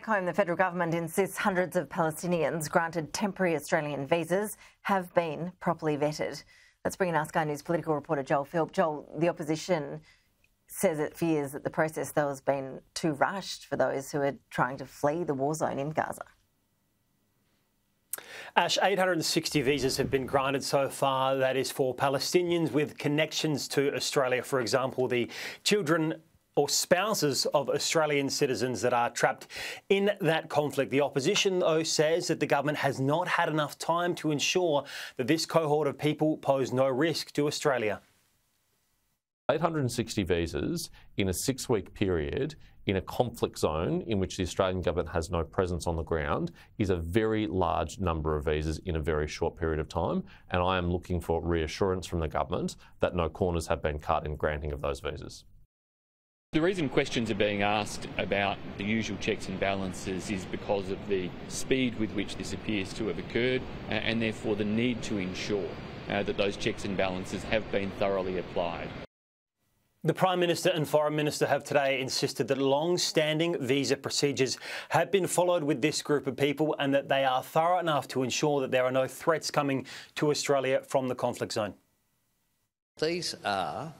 Back home, the federal government insists hundreds of Palestinians granted temporary Australian visas have been properly vetted. Let's bring in our Sky News political reporter Joel Philp. Joel, the opposition says it fears that the process, though, has been too rushed for those who are trying to flee the war zone in Gaza. Ash, 860 visas have been granted so far. That is for Palestinians with connections to Australia. For example, the children or spouses of Australian citizens that are trapped in that conflict. The opposition, though, says that the government has not had enough time to ensure that this cohort of people pose no risk to Australia. 860 visas in a 6-week period in a conflict zone in which the Australian government has no presence on the ground is a very large number of visas in a very short period of time, and I am looking for reassurance from the government that no corners have been cut in granting of those visas. The reason questions are being asked about the usual checks and balances is because of the speed with which this appears to have occurred and therefore the need to ensure that those checks and balances have been thoroughly applied. The Prime Minister and Foreign Minister have today insisted that long-standing visa procedures have been followed with this group of people and that they are thorough enough to ensure that there are no threats coming to Australia from the conflict zone. These are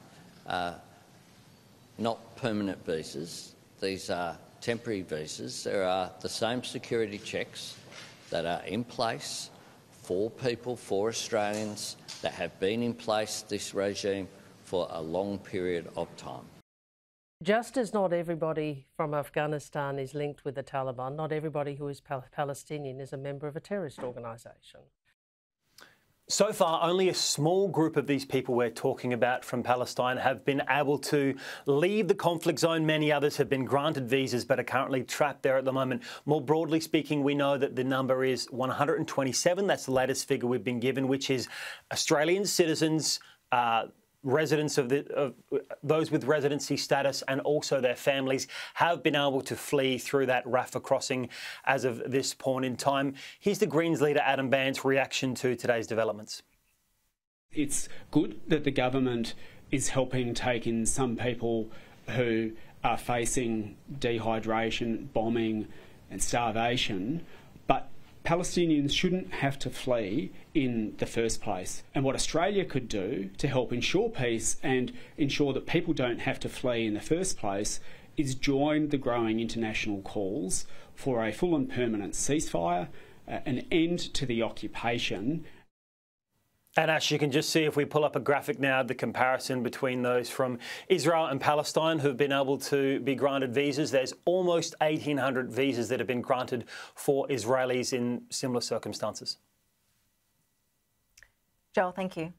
not permanent visas. These are temporary visas. There are the same security checks that are in place for people, for Australians, that have been in place, this regime, for a long period of time. Just as not everybody from Afghanistan is linked with the Taliban, not everybody who is Palestinian is a member of a terrorist organisation. So far, only a small group of these people we're talking about from Palestine have been able to leave the conflict zone. Many others have been granted visas but are currently trapped there at the moment. More broadly speaking, we know that the number is 127. That's the latest figure we've been given, which is Australian citizens, residents of those with residency status and also their families have been able to flee through that Rafah crossing as of this point in time. Here's the Greens leader Adam Bandt's reaction to today's developments. It's good that the government is helping take in some people who are facing dehydration, bombing and starvation, but Palestinians shouldn't have to flee in the first place. And what Australia could do to help ensure peace and ensure that people don't have to flee in the first place is join the growing international calls for a full and permanent ceasefire, an end to the occupation. And Ash, you can just see if we pull up a graphic now, the comparison between those from Israel and Palestine who've been able to be granted visas. There's almost 1,800 visas that have been granted for Israelis in similar circumstances. Joel, thank you.